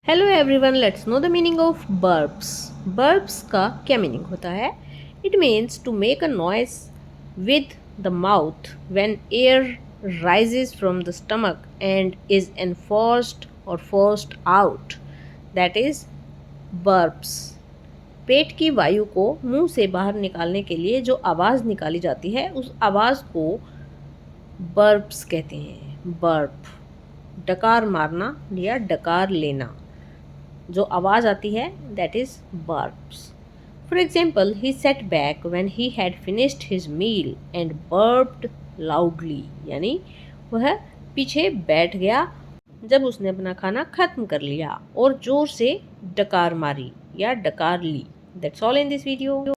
Hello everyone, let's know the meaning of burps. Burps का क्या meaning होता है? It means to make a noise with the mouth when air rises from the stomach and is enforced और forced out, that is burps. पेट की वायु को मुंह से बाहर निकालने के लिए जो आवाज़ निकाली जाती है उस आवाज़ को बर्ब्स कहते हैं। बर्ब डकार मारना या डकार लेना, जो आवाज़ आती है that is burps. For example, he sat back when he had finished his meal and burped loudly, यानी वह पीछे बैठ गया जब उसने अपना खाना खत्म कर लिया और जोर से डकार मारी या डकार ली। That's all in this video.